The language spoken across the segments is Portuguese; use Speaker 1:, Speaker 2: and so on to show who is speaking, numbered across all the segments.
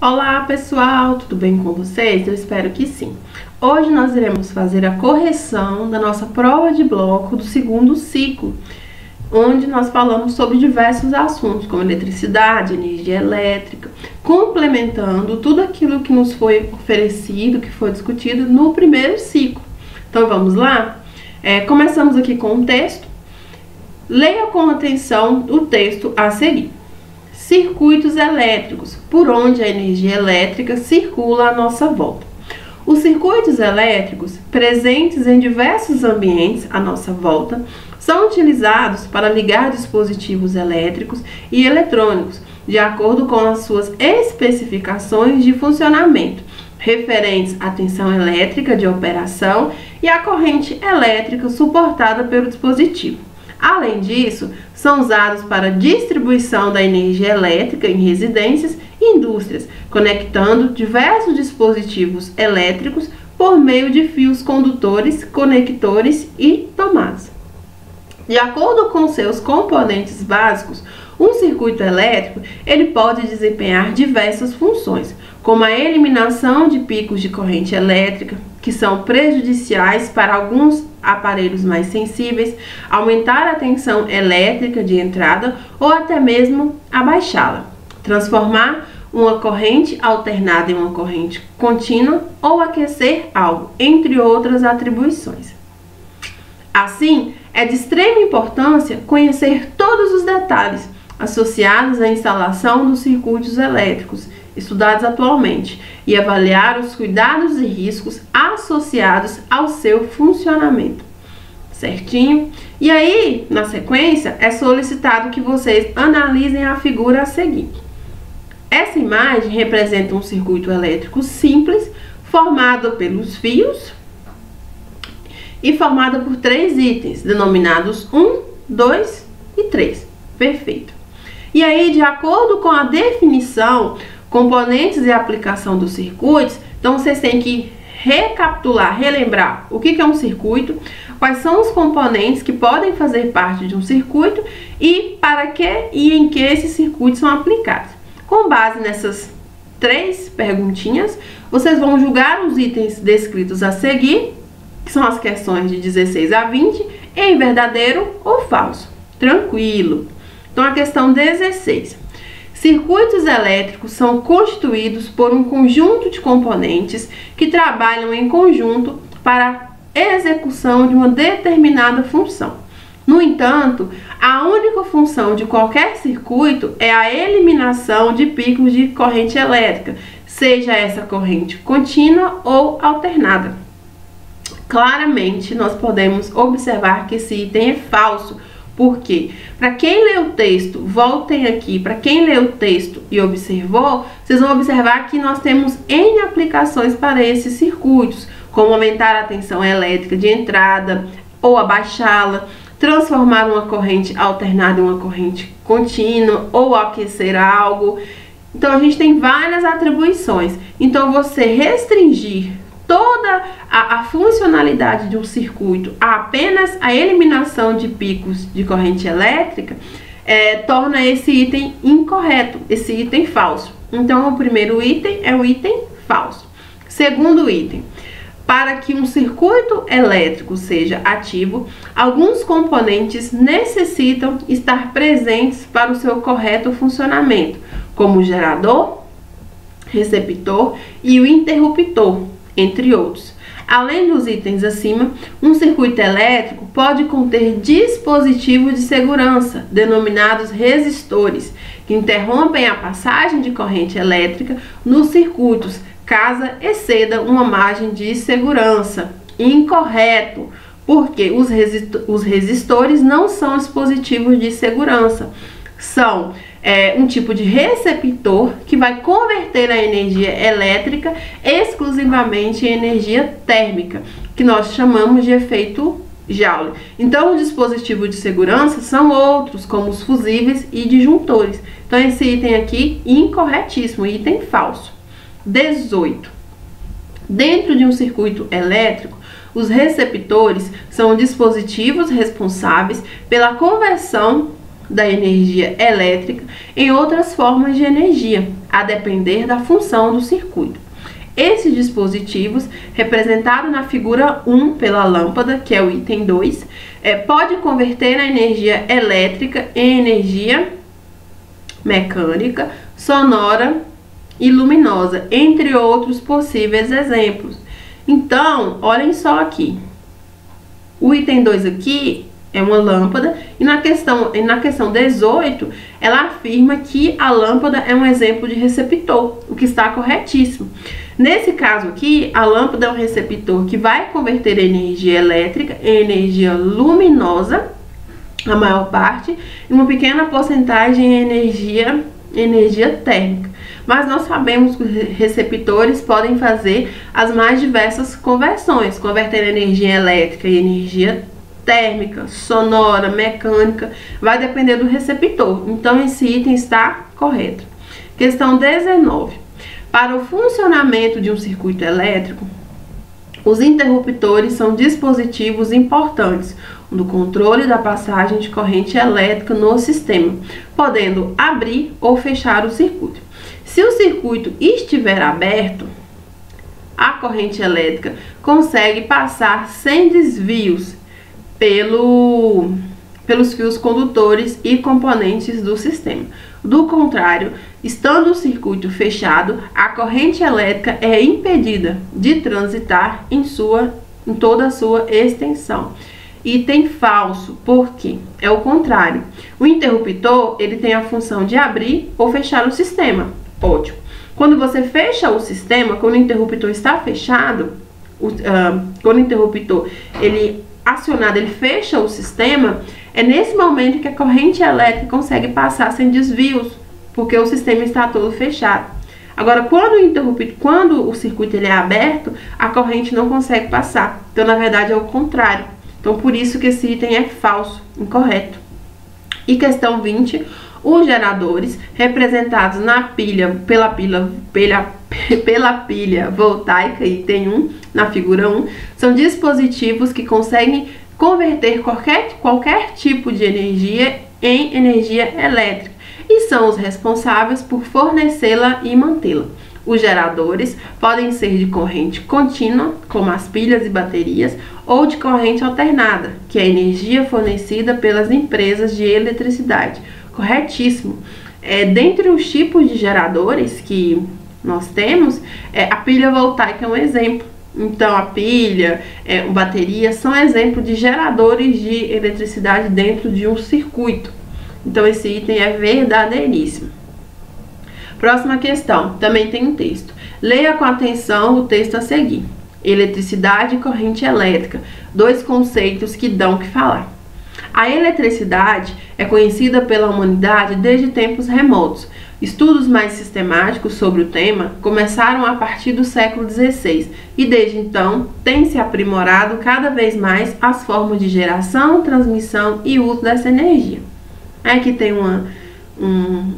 Speaker 1: Olá pessoal, tudo bem com vocês? Eu espero que sim. Hoje nós iremos fazer a correção da nossa prova de bloco do segundo ciclo, onde nós falamos sobre diversos assuntos, como eletricidade, energia elétrica, complementando tudo aquilo que nos foi oferecido, que foi discutido no primeiro ciclo. Então vamos lá? Começamos aqui com o texto. Leia com atenção o texto a seguir. Circuitos elétricos, por onde a energia elétrica circula à nossa volta. Os circuitos elétricos, presentes em diversos ambientes à nossa volta, são utilizados para ligar dispositivos elétricos e eletrônicos, de acordo com as suas especificações de funcionamento, referentes à tensão elétrica de operação e à corrente elétrica suportada pelo dispositivo. Além disso, são usados para distribuição da energia elétrica em residências e indústrias, conectando diversos dispositivos elétricos por meio de fios condutores, conectores e tomadas. De acordo com seus componentes básicos, um circuito elétrico ele pode desempenhar diversas funções, como a eliminação de picos de corrente elétrica, que são prejudiciais para alguns aparelhos mais sensíveis, aumentar a tensão elétrica de entrada ou até mesmo abaixá-la, transformar uma corrente alternada em uma corrente contínua ou aquecer algo, entre outras atribuições. Assim, é de extrema importância conhecer todos os detalhes associados à instalação dos circuitos elétricos estudados atualmente e avaliar os cuidados e riscos associados ao seu funcionamento. Certinho? E aí, na sequência, é solicitado que vocês analisem a figura a seguir. Essa imagem representa um circuito elétrico simples, formado pelos fios e formado por 3 itens, denominados 1, 2 e 3. Perfeito. E aí, de acordo com a definição, componentes e aplicação dos circuitos, então vocês têm que recapitular, relembrar o que é um circuito, quais são os componentes que podem fazer parte de um circuito e para que e em que esses circuitos são aplicados. Com base nessas 3 perguntinhas, vocês vão julgar os itens descritos a seguir, que são as questões de 16 a 20, em verdadeiro ou falso. Tranquilo. Então, a questão 16. Circuitos elétricos são constituídos por um conjunto de componentes que trabalham em conjunto para a execução de uma determinada função. No entanto, a única função de qualquer circuito é a eliminação de picos de corrente elétrica, seja essa corrente contínua ou alternada. Claramente, nós podemos observar que esse item é falso. Por quê? Para quem lê o texto, voltem aqui, para quem lê o texto e observou, vocês vão observar que nós temos N aplicações para esses circuitos, como aumentar a tensão elétrica de entrada ou abaixá-la, transformar uma corrente alternada em uma corrente contínua ou aquecer algo. Então, a gente tem várias atribuições. Então, você restringir toda a funcionalidade de um circuito a apenas a eliminação de picos de corrente elétrica torna esse item incorreto, esse item falso. Então, o primeiro item é o item falso. Segundo item, para que um circuito elétrico seja ativo, alguns componentes necessitam estar presentes para o seu correto funcionamento, como o gerador, receptor e o interruptor, entre outros. Além dos itens acima, um circuito elétrico pode conter dispositivos de segurança, denominados resistores, que interrompem a passagem de corrente elétrica nos circuitos, caso exceda uma margem de segurança. Incorreto, porque os resistores não são dispositivos de segurança. São um tipo de receptor que vai converter a energia elétrica exclusivamente em energia térmica, que nós chamamos de efeito Joule. Então, os dispositivos de segurança são outros, como os fusíveis e disjuntores. Então, esse item aqui, incorretíssimo, item falso. 18. Dentro de um circuito elétrico, os receptores são dispositivos responsáveis pela conversão da energia elétrica em outras formas de energia, a depender da função do circuito. Esses dispositivos, representado na figura 1 pela lâmpada, que é o item 2, pode converter a energia elétrica em energia mecânica, sonora e luminosa, entre outros possíveis exemplos. Então, olhem só aqui. O item 2 aqui é uma lâmpada e na questão 18, ela afirma que a lâmpada é um exemplo de receptor, o que está corretíssimo. Nesse caso aqui, a lâmpada é um receptor que vai converter energia elétrica em energia luminosa, a maior parte, e uma pequena porcentagem em energia térmica. Mas nós sabemos que os receptores podem fazer as mais diversas conversões, converter energia elétrica em energia térmica, sonora, mecânica, vai depender do receptor. Então esse item está correto. Questão 19. Para o funcionamento de um circuito elétrico, os interruptores são dispositivos importantes no controle da passagem de corrente elétrica no sistema, podendo abrir ou fechar o circuito. Se o circuito estiver aberto, a corrente elétrica consegue passar sem desvios pelos fios condutores e componentes do sistema. Do contrário, estando o circuito fechado, a corrente elétrica é impedida de transitar em toda a sua extensão. Item falso, porque é o contrário. O interruptor, ele tem a função de abrir ou fechar o sistema. Ótimo. Quando você fecha o sistema, quando o interruptor está fechado, quando o interruptor acionado, ele fecha o sistema, é nesse momento que a corrente elétrica consegue passar sem desvios, porque o sistema está todo fechado. Agora, quando o circuito ele é aberto, a corrente não consegue passar. Então, na verdade, é o contrário. Então, por isso que esse item é falso, incorreto. E questão 20, os geradores, representados pela pilha voltaica, item 1, na figura 1, são dispositivos que conseguem converter qualquer tipo de energia em energia elétrica e são os responsáveis por fornecê-la e mantê-la. Os geradores podem ser de corrente contínua, como as pilhas e baterias, ou de corrente alternada, que é a energia fornecida pelas empresas de eletricidade. Corretíssimo. Dentre os tipos de geradores que nós temos, a pilha voltaica é um exemplo. Então, a pilha, a bateria são exemplos de geradores de eletricidade dentro de um circuito. Então, esse item é verdadeiríssimo. Próxima questão, também tem um texto. Leia com atenção o texto a seguir. Eletricidade e corrente elétrica, dois conceitos que dão o que falar. A eletricidade é conhecida pela humanidade desde tempos remotos. Estudos mais sistemáticos sobre o tema começaram a partir do século XVI e desde então tem se aprimorado cada vez mais as formas de geração, transmissão e uso dessa energia. Aqui tem uma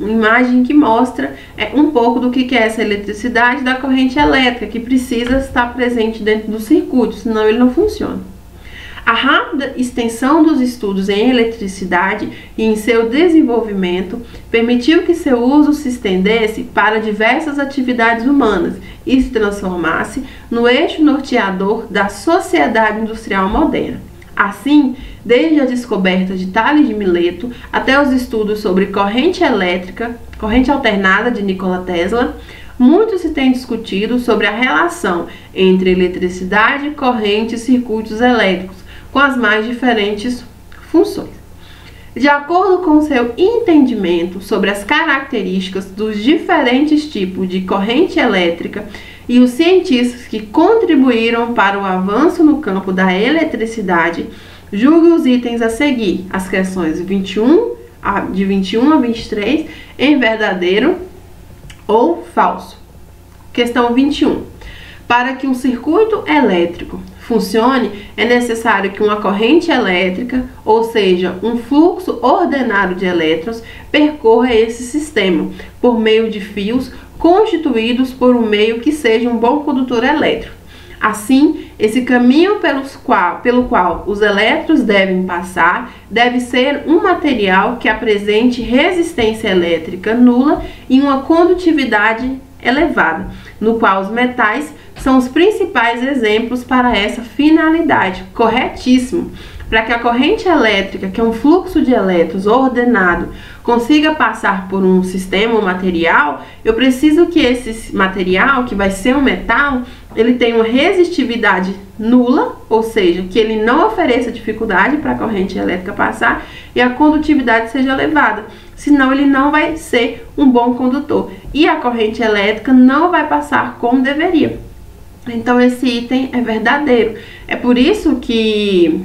Speaker 1: imagem que mostra um pouco do que é essa eletricidade da corrente elétrica, que precisa estar presente dentro do circuito, senão ele não funciona. A rápida extensão dos estudos em eletricidade e em seu desenvolvimento permitiu que seu uso se estendesse para diversas atividades humanas e se transformasse no eixo norteador da sociedade industrial moderna. Assim, desde a descoberta de Tales de Mileto até os estudos sobre corrente elétrica, corrente alternada de Nikola Tesla, muito se tem discutido sobre a relação entre eletricidade, corrente e circuitos elétricos, com as mais diferentes funções. De acordo com seu entendimento sobre as características dos diferentes tipos de corrente elétrica e os cientistas que contribuíram para o avanço no campo da eletricidade, julgue os itens a seguir, as questões de 21 a 23, em verdadeiro ou falso. Questão 21. Para que um circuito elétrico funcione, é necessário que uma corrente elétrica, ou seja, um fluxo ordenado de elétrons, percorra esse sistema por meio de fios constituídos por um meio que seja um bom condutor elétrico. Assim, Esse caminho pelo qual os elétrons devem passar deve ser um material que apresente resistência elétrica nula e uma condutividade elevada, no qual os metais são os principais exemplos para essa finalidade. Corretíssimo! Para que a corrente elétrica, que é um fluxo de elétrons ordenado, consiga passar por um sistema ou material, eu preciso que esse material, que vai ser um metal, ele tenha uma resistividade nula, ou seja, que ele não ofereça dificuldade para a corrente elétrica passar, e a condutividade seja elevada, senão ele não vai ser um bom condutor e a corrente elétrica não vai passar como deveria. Então esse item é verdadeiro. É por isso que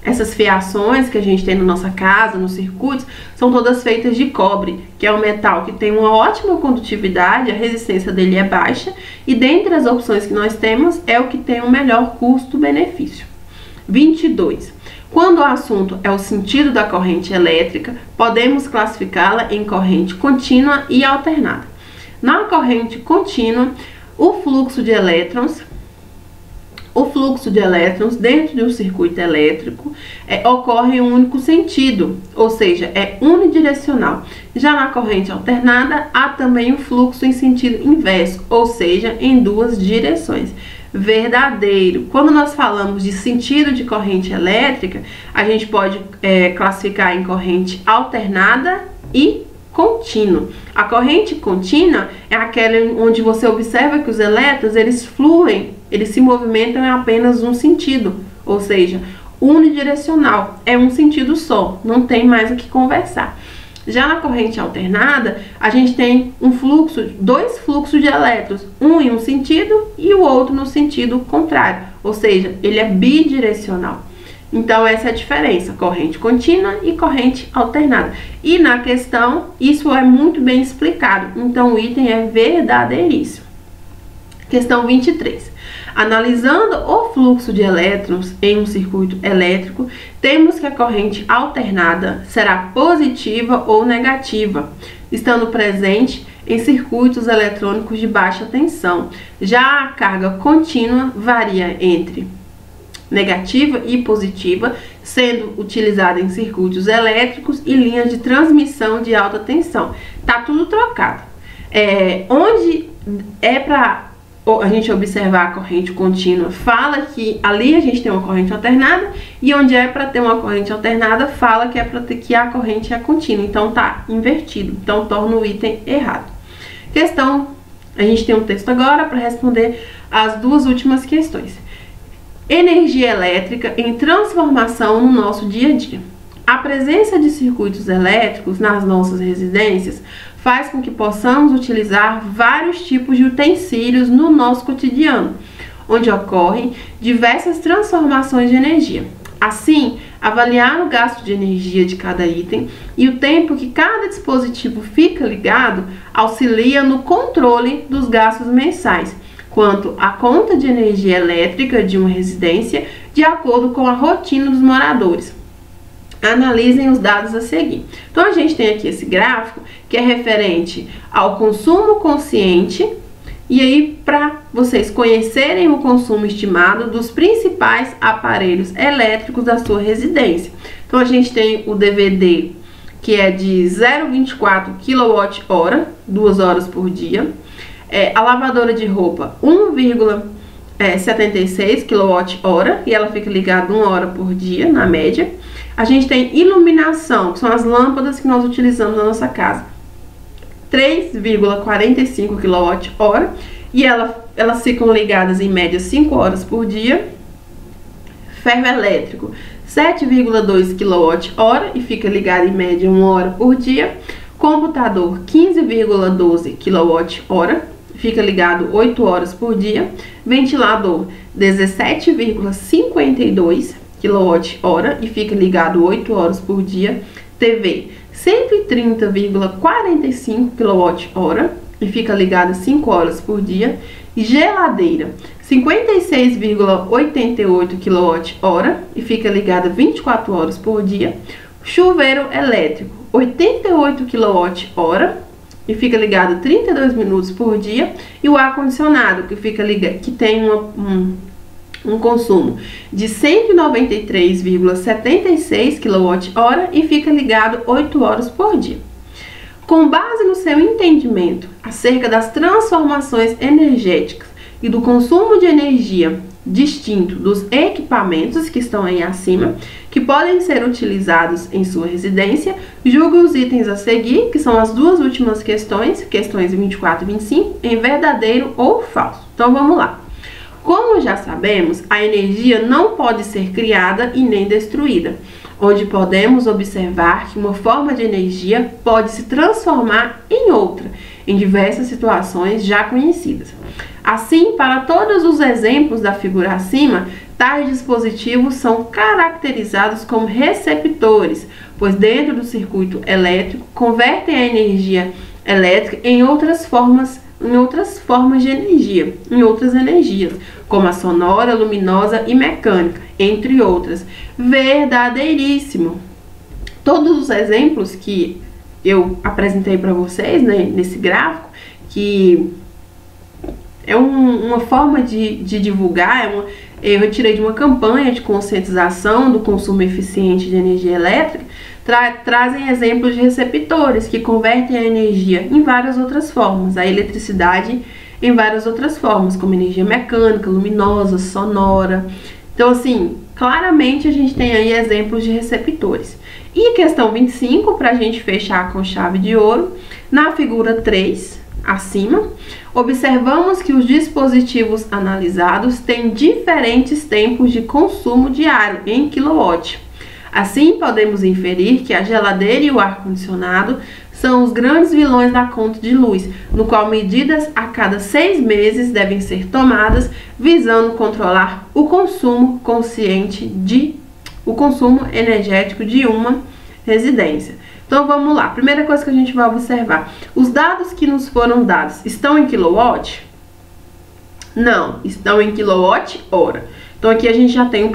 Speaker 1: essas fiações que a gente tem na nossa casa, nos circuitos, são todas feitas de cobre, que é um metal que tem uma ótima condutividade, a resistência dele é baixa, e dentre as opções que nós temos, é o que tem o melhor custo-benefício. 22. Quando o assunto é o sentido da corrente elétrica, podemos classificá-la em corrente contínua e alternada. Na corrente contínua, o fluxo de elétrons dentro de um circuito elétrico ocorre em um único sentido, ou seja, é unidirecional. Já na corrente alternada, há também um fluxo em sentido inverso, ou seja, em duas direções. Verdadeiro. Quando nós falamos de sentido de corrente elétrica, a gente pode classificar em corrente alternada e contínua. A corrente contínua é aquela onde você observa que os elétrons, eles fluem, eles se movimentam em apenas um sentido, ou seja, unidirecional, é um sentido só, não tem mais o que conversar. Já na corrente alternada, a gente tem dois fluxos de elétrons, um em um sentido e o outro no sentido contrário, ou seja, ele é bidirecional. Então essa é a diferença, corrente contínua e corrente alternada. E na questão, isso é muito bem explicado, então o item é verdadeiríssimo. Questão 23. Analisando o fluxo de elétrons em um circuito elétrico, temos que a corrente alternada será positiva ou negativa, estando presente em circuitos eletrônicos de baixa tensão. Já a carga contínua varia entre negativa e positiva, sendo utilizada em circuitos elétricos e linhas de transmissão de alta tensão. Tá tudo trocado. Onde é para a gente observar a corrente contínua, fala que ali a gente tem uma corrente alternada, e onde é para ter uma corrente alternada, fala que é para ter que a corrente é contínua. Então tá invertido, então torna o item errado. Questão, a gente tem um texto agora para responder as duas últimas questões. Energia elétrica em transformação no nosso dia a dia. A presença de circuitos elétricos nas nossas residências faz com que possamos utilizar vários tipos de utensílios no nosso cotidiano, onde ocorrem diversas transformações de energia. Assim, avaliar o gasto de energia de cada item e o tempo que cada dispositivo fica ligado auxilia no controle dos gastos mensais, quanto à conta de energia elétrica de uma residência, de acordo com a rotina dos moradores. Analisem os dados a seguir. Então a gente tem aqui esse gráfico que é referente ao consumo consciente, e aí para vocês conhecerem o consumo estimado dos principais aparelhos elétricos da sua residência. Então a gente tem o DVD, que é de 0,24 kWh, 2 horas por dia. A lavadora de roupa, 1,76 kWh, e ela fica ligada 1 hora por dia, na média. A gente tem iluminação, que são as lâmpadas que nós utilizamos na nossa casa, 3,45 kWh, e elas ficam ligadas em média 5 horas por dia. Ferro elétrico, 7,2 kWh, e fica ligado em média 1 hora por dia. Computador, 15,12 kWh, fica ligado 8 horas por dia. Ventilador, 17,52 kWh, e fica ligado 8 horas por dia. TV, 130,45 kWh, e fica ligada 5 horas por dia. Geladeira, 56,88 kWh, e fica ligada 24 horas por dia. Chuveiro elétrico, 88 kWh, e fica ligado 32 minutos por dia. E o ar-condicionado, que tem um consumo de 193,76 kWh e fica ligado 8 horas por dia. Com base no seu entendimento acerca das transformações energéticas e do consumo de energia distinto dos equipamentos que estão aí acima, que podem ser utilizados em sua residência, julgue os itens a seguir, que são as duas últimas questões 24 e 25, em verdadeiro ou falso. Então vamos lá. Como já sabemos, a energia não pode ser criada e nem destruída, onde podemos observar que uma forma de energia pode se transformar em outra, em diversas situações já conhecidas. Assim, para todos os exemplos da figura acima, tais dispositivos são caracterizados como receptores, pois dentro do circuito elétrico convertem a energia elétrica em outras formas de energia, em outras energias, como a sonora, luminosa e mecânica, entre outras. Verdadeiríssimo! Todos os exemplos que eu apresentei para vocês, né, nesse gráfico, que é uma forma de divulgar, eu retirei de uma campanha de conscientização do consumo eficiente de energia elétrica, trazem exemplos de receptores que convertem a energia em várias outras formas, a eletricidade em várias outras formas, como energia mecânica, luminosa, sonora. Então, assim, claramente a gente tem aí exemplos de receptores. E questão 25, para a gente fechar com chave de ouro, na figura 3, acima, observamos que os dispositivos analisados têm diferentes tempos de consumo diário em quilowatt. Assim, podemos inferir que a geladeira e o ar-condicionado são os grandes vilões da conta de luz, no qual medidas a cada 6 meses devem ser tomadas, visando controlar o consumo o consumo energético de uma residência. Então vamos lá, primeira coisa que a gente vai observar, os dados que nos foram dados estão em quilowatt? Não, estão em quilowatt-hora. Então aqui a gente já tem a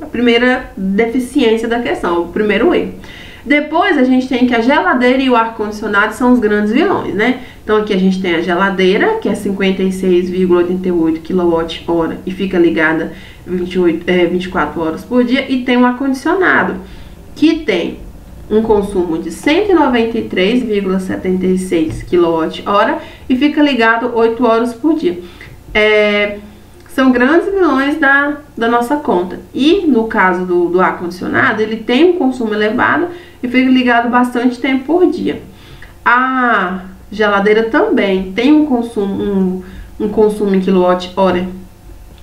Speaker 1: primeira deficiência da questão, o primeiro erro. Depois a gente tem que a geladeira e o ar-condicionado são os grandes vilões, né? Então aqui a gente tem a geladeira, que é 56,88 kWh e fica ligada 24 horas por dia, e tem o ar-condicionado, que tem um consumo de 193,76 kWh e fica ligado 8 horas por dia. São grandes vilões da nossa conta. E no caso do ar-condicionado, ele tem um consumo elevado e fica ligado bastante tempo por dia. A geladeira também tem um consumo em quilowatt-hora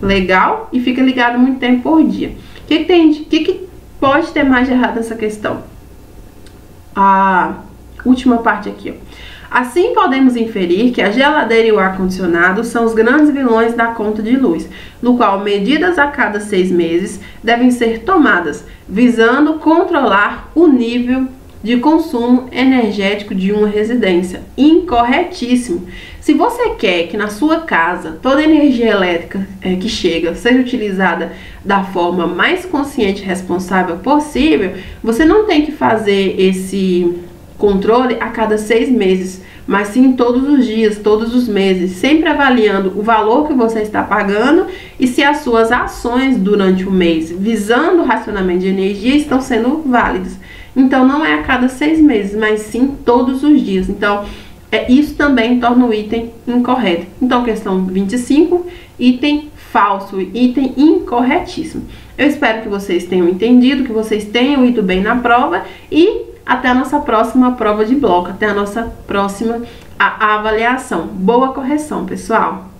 Speaker 1: legal e fica ligado muito tempo por dia. O que pode ter mais de errado nessa questão? A última parte aqui, ó. Assim, podemos inferir que a geladeira e o ar-condicionado são os grandes vilões da conta de luz, no qual medidas a cada 6 meses devem ser tomadas, visando controlar o nível de consumo energético de uma residência. Incorretíssimo! Se você quer que na sua casa toda a energia elétrica que chega seja utilizada da forma mais consciente e responsável possível, você não tem que fazer esse controle a cada 6 meses, mas sim todos os dias, todos os meses, sempre avaliando o valor que você está pagando e se as suas ações durante o mês, visando o racionamento de energia, estão sendo válidas. Então, não é a cada 6 meses, mas sim todos os dias. Então, isso também torna o item incorreto. Então, questão 25, item falso, item incorretíssimo. Eu espero que vocês tenham entendido, que vocês tenham ido bem na prova e até a nossa próxima prova de bloco, até a nossa próxima avaliação. Boa correção, pessoal!